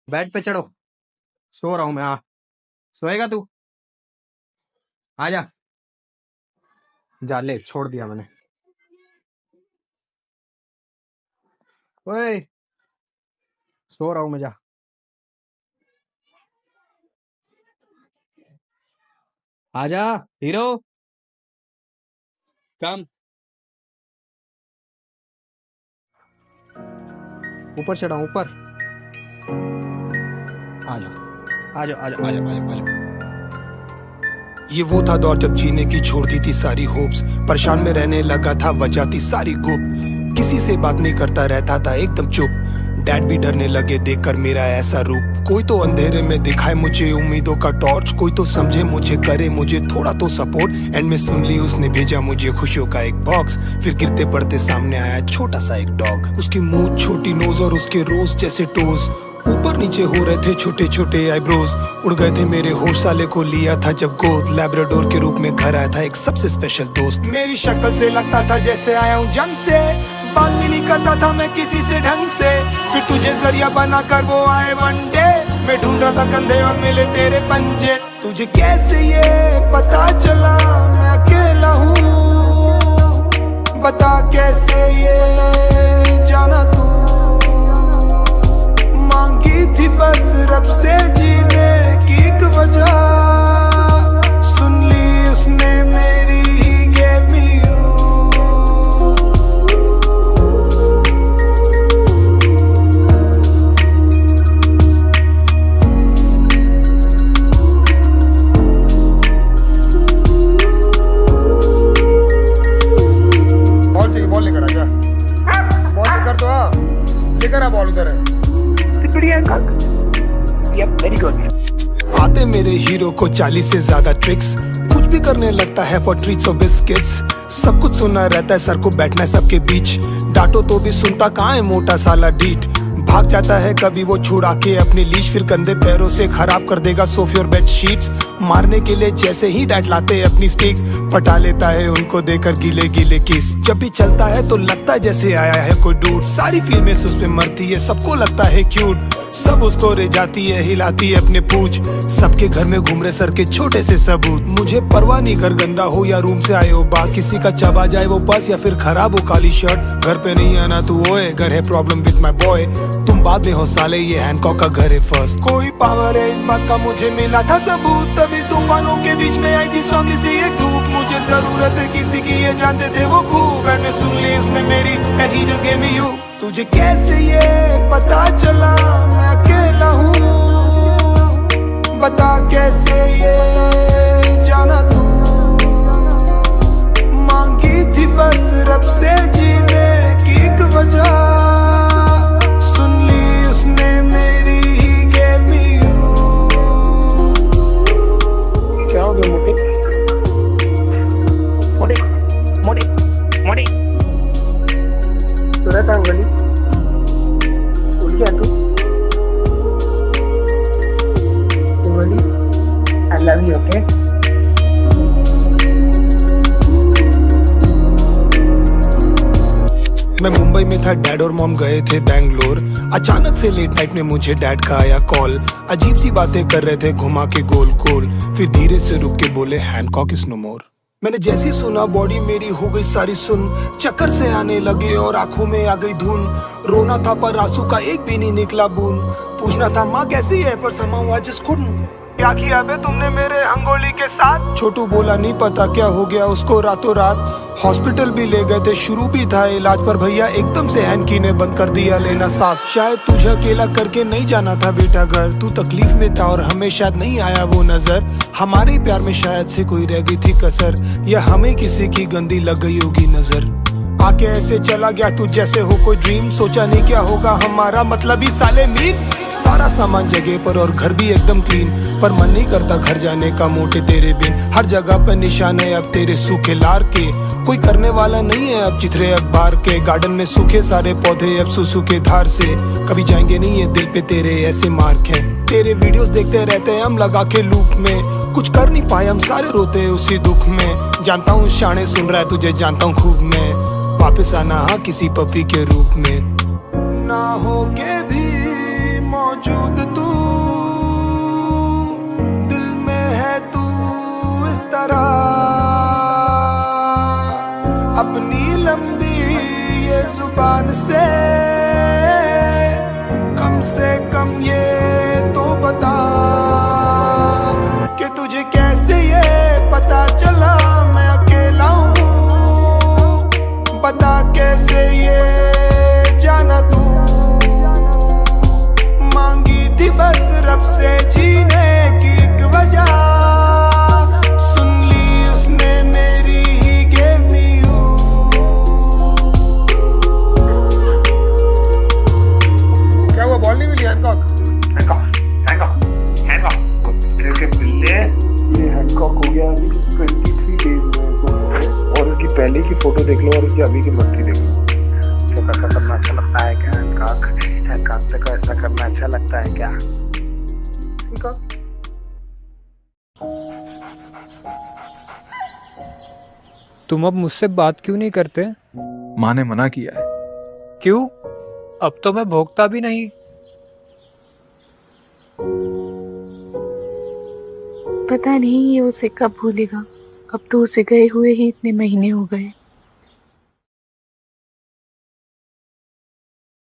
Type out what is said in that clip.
Bed पे चढ़ो। सो रहा हूं मैं। हाँ, सोएगा तू? आजा। जा ले, छोड़ दिया मैंने। ओए, सो रहा हूं मैं, जा। आजा हीरो, कम। ऊपर चढ़ा, ऊपर। आजा आजा आजा आजा आजा आजा। ये वो था दौर जब जीने की छोड़ दी थी सारी होप्स, परेशान में रहने लगा था, वजह थी सारी गुप्त। किसी से बात नहीं करता, रहता था एकदम चुप। डैड भी डरने लगे देखकर मेरा ऐसा रूप। कोई तो अंधेरे में दिखाए मुझे उम्मीदों का टॉर्च, कोई तो समझे मुझे, करे मुझे थोड़ा तो सपोर्ट। एंड में सुन ली उसने भेजा मुझे खुशियों का एक बॉक्स। फिर गिरते पड़ते सामने आया छोटा सा एक डॉग। उसकी मुंह, छोटी नोज और उसके रोज जैसे टोज। ऊपर नीचे हो रहे थे छोटे छोटे आईब्रोज। उड़ गए थे मेरे होश, साले को लिया था जब गोद। लैब्राडोर के रूप में घर आया था एक सबसे स्पेशल दोस्त। मेरी शक्ल से लगता था जैसे आया हूँ जंग से, बात भी नहीं करता था मैं किसी से ढंग से। फिर तुझे जरिया बना कर वो आए वन डे, मैं ढूंढ रहा था कंधे और मिले तेरे पंजे। तुझे कैसे ये पता चला मैं अकेला हूँ, बता कैसे ये जाना तू। मांगी थी बस रब से जीने की एक वजह, सुन ली उसने मेरी, ही gave me you। बॉल चाहिए, बॉल लेकर आ जा। बॉल लेकर तो आ, लेकर आ बॉल इधर है। Very good. आते मेरे हीरो को 40 से ज्यादा ट्रिक्स, कुछ भी करने लगता है फॉर ट्रीट्स और बिस्किट्स। सब कुछ सुना रहता है, सर को बैठना है सबके बीच। डांटो तो भी सुनता कहाँ है मोटा साला डीट। भाग जाता है कभी वो छुड़ा के अपनी लीश, फिर कंधे पैरों से खराब कर देगा सोफे और बेड शीट्स। मारने के लिए जैसे ही डैड लाते अपनी स्टिक, पटा लेता है उनको देकर गीले गीले किस। जब भी चलता है तो लगता है जैसे आया है कोई डूड। सारी फिल्में उस पे मरती है, सबको लगता है क्यूट। सब उसको रे जाती है, हिलाती है अपने पूछ। सबके घर में घूम रहे सर के छोटे से सबूत। मुझे परवाह नहीं घर गंदा हो या रूम से आए हो बास, किसी का चबा जाए वो बस या फिर खराब हो काली शर्ट। घर पे नहीं आना तू ओए, घर है प्रॉब्लम विद माय बॉय। तुम बाद में हो साले, ये हैंकॉक का घर है फर्स्ट। कोई पावर है इस बात का मुझे मिला था सबूत, तभी तूफानों के बीच में आई थी सौंधी सी एक धूप। मुझे जरूरत है किसी की, ये जानते थे वो खूब। एंड में सुन ली उसने मेरी, and he just gave me you. तुझे कैसे ये पता चला मैं अकेला हूँ, बता कैसे ये जाना तू। मांगी थी बस रब से जीने की एक वजह, सुन ली उसने मेरी, ही gave me you। क्या हो गया मोटे? मोटे मोटे मोटे तुरंत अंगली उठ गया तू। अंगली आई लव यू। ओके मैं मुंबई में था, डैड और मॉम गए थे बैंगलोर। अचानक से लेट नाइट में मुझे डैड का आया कॉल। अजीब सी बातें कर रहे थे घुमा के गोल गोल। फिर धीरे से रुक के बोले हैंकॉक इज नो मोर। मैंने जैसे ही सुना बॉडी मेरी हो गई सारी सुन। चक्कर से आने लगे और आंखों में आ गई धुन। रोना था पर आंसू का एक भी नहीं निकला बूंद। पूछना था माँ कैसी है, पर somehow I just couldn't। क्या किया बे तुमने मेरे अंगोली के साथ? छोटू बोला नहीं पता क्या हो गया उसको रातों रात। हॉस्पिटल भी ले गए थे, शुरू भी था इलाज, पर भैया एकदम से हैंकी ने बंद कर दिया लेना सांस। शायद तुझे अकेला करके नहीं जाना था बेटा घर, तू तकलीफ में था और हमें शायद नहीं आया वो नजर। हमारे प्यार में शायद से कोई रह गई थी कसर, या हमें किसी की गंदी लग गई होगी नजर। आके ऐसे चला गया तू जैसे हो कोई ड्रीम, सोचा नहीं क्या होगा हमारा, मतलब ही साले मीन। सारा सामान जगह पर और घर भी एकदम क्लीन, पर मन नहीं करता घर जाने का मोटे तेरे बिन। हर जगह पर निशान है अब तेरे सूखे लार के, कोई करने वाला नहीं है अब चित्रे अखबार के। गार्डन में सूखे सारे पौधे अब सुसु के धार से, कभी जाएंगे नहीं ये दिल पे तेरे ऐसे मार्क हैं। तेरे वीडियोस देखते रहते हैं हम लगा के लूप में, कुछ कर नहीं पाए हम सारे रोते उसी दुख में। जानता हूँ शाने सुन रहा है तुझे जानता हूँ खूब मैं, वापस आना हाँ किसी पपी के रूप में। ना होके भी मौजूद तू से कम ये तो बता कि तुझे कैसे ये पता चला मैं अकेला हूँ, बता कैसे ये जाना तू। मांगी थी बस रब से जीने की एक वजह, सुन ली उसने मेरी ही gave me you। क्या हुआ, बॉल नहीं मिली? ये हैंकॉक हो गया अभी 23 डेज में, और उसकी पहले की फोटो देख लो और उसकी अभी की मस्ती देख लो। तो कैसा करना अच्छा लगता है क्या? हैंकॉक तक ऐसा करना अच्छा लगता है क्या? तुम अब मुझसे बात क्यों नहीं करते? माँ ने मना किया है। क्यों? अब तो मैं भोगता भी नहीं। पता नहीं ये उसे कब भूलेगा। अब तो उसे गए हुए ही इतने महीने हो गए।